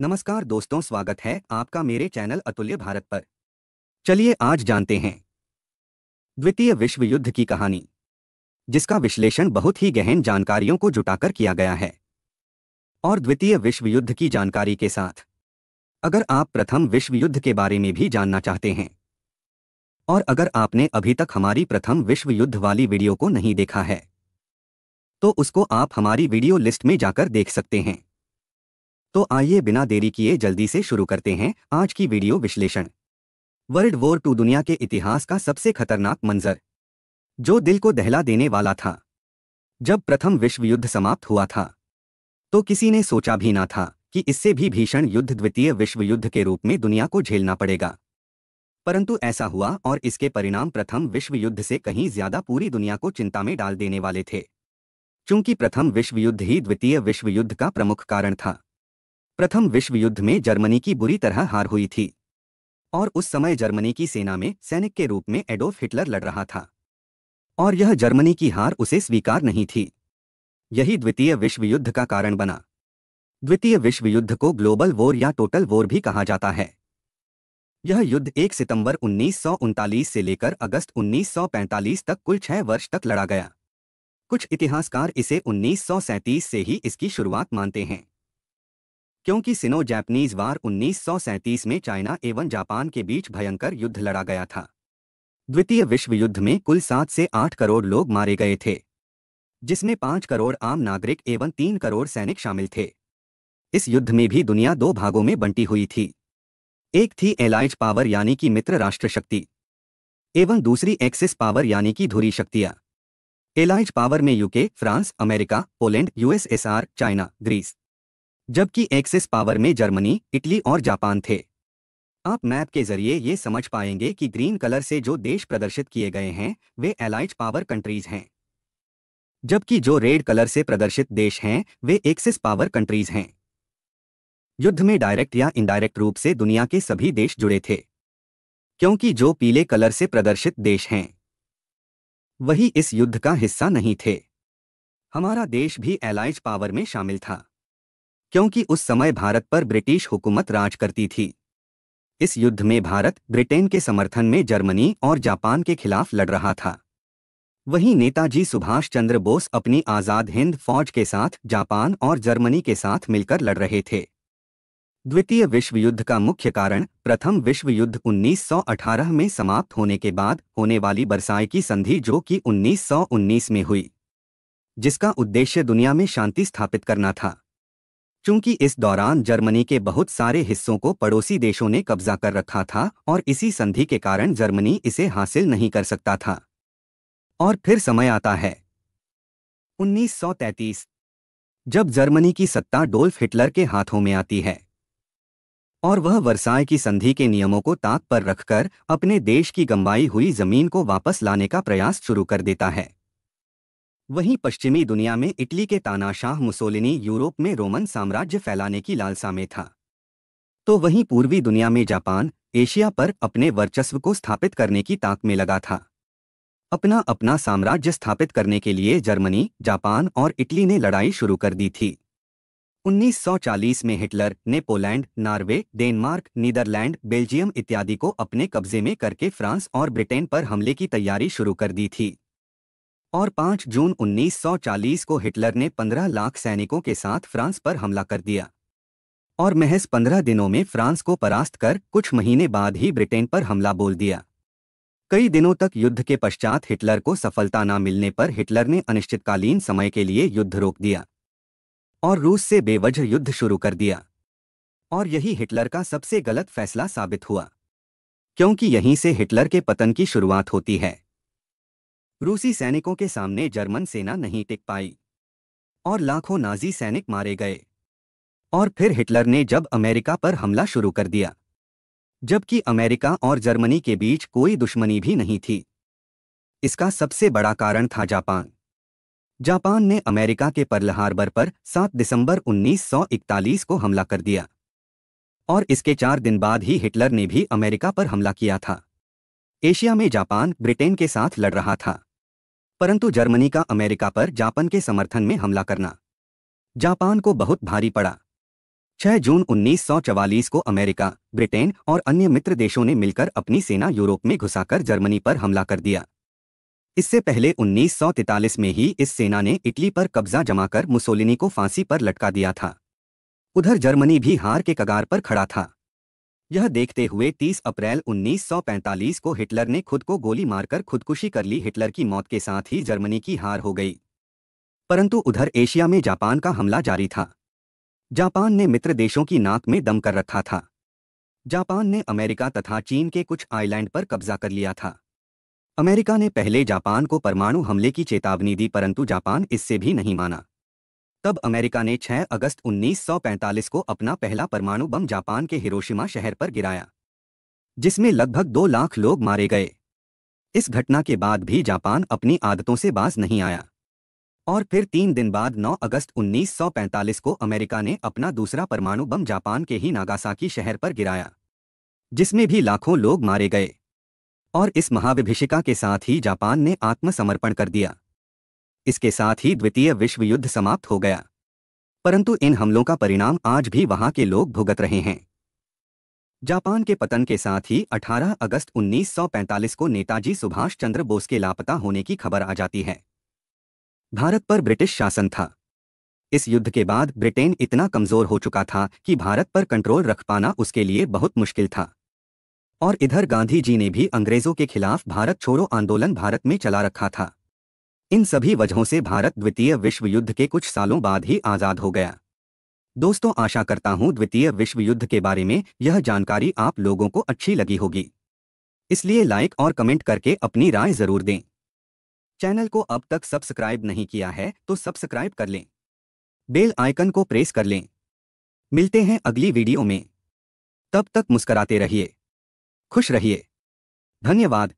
नमस्कार दोस्तों, स्वागत है आपका मेरे चैनल अतुल्य भारत पर। चलिए आज जानते हैं द्वितीय विश्व युद्ध की कहानी, जिसका विश्लेषण बहुत ही गहन जानकारियों को जुटाकर किया गया है। और द्वितीय विश्व युद्ध की जानकारी के साथ अगर आप प्रथम विश्व युद्ध के बारे में भी जानना चाहते हैं, और अगर आपने अभी तक हमारी प्रथम विश्व युद्ध वाली वीडियो को नहीं देखा है, तो उसको आप हमारी वीडियो लिस्ट में जाकर देख सकते हैं। तो आइए बिना देरी किए जल्दी से शुरू करते हैं आज की वीडियो विश्लेषण। वर्ल्ड वॉर 2 दुनिया के इतिहास का सबसे खतरनाक मंजर, जो दिल को दहला देने वाला था। जब प्रथम विश्व युद्ध समाप्त हुआ था, तो किसी ने सोचा भी ना था कि इससे भी भीषण युद्ध द्वितीय विश्व युद्ध के रूप में दुनिया को झेलना पड़ेगा। परंतु ऐसा हुआ, और इसके परिणाम प्रथम विश्व युद्ध से कहीं ज्यादा पूरी दुनिया को चिंता में डाल देने वाले थे। चूंकि प्रथम विश्व युद्ध ही द्वितीय विश्व युद्ध का प्रमुख कारण था। प्रथम विश्व युद्ध में जर्मनी की बुरी तरह हार हुई थी, और उस समय जर्मनी की सेना में सैनिक के रूप में एडोल्फ हिटलर लड़ रहा था, और यह जर्मनी की हार उसे स्वीकार नहीं थी। यही द्वितीय विश्व युद्ध का कारण बना। द्वितीय विश्व युद्ध को ग्लोबल वॉर या टोटल वॉर भी कहा जाता है। यह युद्ध 1 सितंबर 1939 से लेकर अगस्त 1945 तक कुल 6 वर्ष तक लड़ा गया। कुछ इतिहासकार इसे 1937 से ही इसकी शुरुआत मानते हैं, क्योंकि सिनो जापानीज वार 1937 में चाइना एवं जापान के बीच भयंकर युद्ध लड़ा गया था। द्वितीय विश्व युद्ध में कुल 7 से 8 करोड़ लोग मारे गए थे, जिसमें 5 करोड़ आम नागरिक एवं 3 करोड़ सैनिक शामिल थे। इस युद्ध में भी दुनिया 2 भागों में बंटी हुई थी। एक थी एलाइज पावर यानी कि मित्र राष्ट्र शक्ति, एवं दूसरी एक्सिस पावर यानी कि धुरी शक्तियां। एलाइज पावर में UK, France, America, Poland, USSR, China, Greece, जबकि एक्सिस पावर में जर्मनी, इटली और जापान थे। आप मैप के जरिए ये समझ पाएंगे कि ग्रीन कलर से जो देश प्रदर्शित किए गए हैं वे एलाइज पावर कंट्रीज हैं, जबकि जो रेड कलर से प्रदर्शित देश हैं वे एक्सिस पावर कंट्रीज हैं। युद्ध में डायरेक्ट या इनडायरेक्ट रूप से दुनिया के सभी देश जुड़े थे, क्योंकि जो पीले कलर से प्रदर्शित देश हैं वही इस युद्ध का हिस्सा नहीं थे। हमारा देश भी एलाइज पावर में शामिल था, क्योंकि उस समय भारत पर ब्रिटिश हुकूमत राज करती थी। इस युद्ध में भारत ब्रिटेन के समर्थन में जर्मनी और जापान के खिलाफ लड़ रहा था। वहीं नेताजी सुभाष चंद्र बोस अपनी आज़ाद हिंद फौज के साथ जापान और जर्मनी के साथ मिलकर लड़ रहे थे। द्वितीय विश्व युद्ध का मुख्य कारण प्रथम विश्व युद्ध 1918 में समाप्त होने के बाद होने वाली वर्साई की संधि, जो कि 1919 में हुई, जिसका उद्देश्य दुनिया में शांति स्थापित करना था। चूंकि इस दौरान जर्मनी के बहुत सारे हिस्सों को पड़ोसी देशों ने कब्जा कर रखा था, और इसी संधि के कारण जर्मनी इसे हासिल नहीं कर सकता था। और फिर समय आता है 1933, जब जर्मनी की सत्ता डोल्फ हिटलर के हाथों में आती है, और वह वर्साई की संधि के नियमों को ताक पर रखकर अपने देश की गंवाई हुई जमीन को वापस लाने का प्रयास शुरू कर देता है। वहीं पश्चिमी दुनिया में इटली के तानाशाह मुसोलिनी यूरोप में रोमन साम्राज्य फैलाने की लालसा में था, तो वहीं पूर्वी दुनिया में जापान एशिया पर अपने वर्चस्व को स्थापित करने की ताक में लगा था। अपना अपना साम्राज्य स्थापित करने के लिए जर्मनी, जापान और इटली ने लड़ाई शुरू कर दी थी। 1940 में हिटलर ने Poland, Norway, Denmark, Netherland, Belgium इत्यादि को अपने कब्जे में करके फ्रांस और ब्रिटेन पर हमले की तैयारी शुरू कर दी थी। और 5 जून 1940 को हिटलर ने 15 लाख सैनिकों के साथ फ्रांस पर हमला कर दिया, और महज 15 दिनों में फ्रांस को परास्त कर कुछ महीने बाद ही ब्रिटेन पर हमला बोल दिया। कई दिनों तक युद्ध के पश्चात हिटलर को सफलता न मिलने पर हिटलर ने अनिश्चितकालीन समय के लिए युद्ध रोक दिया और रूस से बेवजह युद्ध शुरू कर दिया। और यही हिटलर का सबसे गलत फैसला साबित हुआ, क्योंकि यहीं से हिटलर के पतन की शुरुआत होती है। रूसी सैनिकों के सामने जर्मन सेना नहीं टिक पाई, और लाखों नाजी सैनिक मारे गए। और फिर हिटलर ने जब अमेरिका पर हमला शुरू कर दिया, जबकि अमेरिका और जर्मनी के बीच कोई दुश्मनी भी नहीं थी। इसका सबसे बड़ा कारण था जापान। जापान ने अमेरिका के पर्ल हार्बर पर 7 दिसंबर 1941 को हमला कर दिया, और इसके 4 दिन बाद ही हिटलर ने भी अमेरिका पर हमला किया था। एशिया में जापान ब्रिटेन के साथ लड़ रहा था, परंतु जर्मनी का अमेरिका पर जापान के समर्थन में हमला करना जापान को बहुत भारी पड़ा। 6 जून 1944 को अमेरिका, ब्रिटेन और अन्य मित्र देशों ने मिलकर अपनी सेना यूरोप में घुसाकर जर्मनी पर हमला कर दिया। इससे पहले 1943 में ही इस सेना ने इटली पर कब्जा जमाकर मुसोलिनी को फांसी पर लटका दिया था। उधर जर्मनी भी हार के कगार पर खड़ा था। यह देखते हुए 30 अप्रैल 1945 को हिटलर ने खुद को गोली मारकर खुदकुशी कर ली। हिटलर की मौत के साथ ही जर्मनी की हार हो गई। परंतु उधर एशिया में जापान का हमला जारी था। जापान ने मित्र देशों की नाक में दम कर रखा था। जापान ने अमेरिका तथा चीन के कुछ आइलैंड पर कब्जा कर लिया था। अमेरिका ने पहले जापान को परमाणु हमले की चेतावनी दी, परंतु जापान इससे भी नहीं माना। तब अमेरिका ने 6 अगस्त 1945 को अपना पहला परमाणु बम जापान के हिरोशिमा शहर पर गिराया, जिसमें लगभग 2 लाख लोग मारे गए। इस घटना के बाद भी जापान अपनी आदतों से बाज नहीं आया और फिर 3 दिन बाद 9 अगस्त 1945 को अमेरिका ने अपना दूसरा परमाणु बम जापान के ही नागासाकी शहर पर गिराया, जिसमें भी लाखों लोग मारे गए। और इस महाविभीषिका के साथ ही जापान ने आत्मसमर्पण कर दिया। इसके साथ ही द्वितीय विश्व युद्ध समाप्त हो गया। परंतु इन हमलों का परिणाम आज भी वहां के लोग भुगत रहे हैं। जापान के पतन के साथ ही 18 अगस्त 1945 को नेताजी सुभाष चंद्र बोस के लापता होने की खबर आ जाती है। भारत पर ब्रिटिश शासन था। इस युद्ध के बाद ब्रिटेन इतना कमजोर हो चुका था कि भारत पर कंट्रोल रख पाना उसके लिए बहुत मुश्किल था। और इधर गांधी जी ने भी अंग्रेजों के खिलाफ भारत छोड़ो आंदोलन भारत में चला रखा था। इन सभी वजहों से भारत द्वितीय विश्व युद्ध के कुछ सालों बाद ही आज़ाद हो गया। दोस्तों, आशा करता हूं द्वितीय विश्व युद्ध के बारे में यह जानकारी आप लोगों को अच्छी लगी होगी। इसलिए लाइक और कमेंट करके अपनी राय जरूर दें। चैनल को अब तक सब्सक्राइब नहीं किया है तो सब्सक्राइब कर लें, बेल आइकन को प्रेस कर लें। मिलते हैं अगली वीडियो में। तब तक मुस्कराते रहिए, खुश रहिए। धन्यवाद।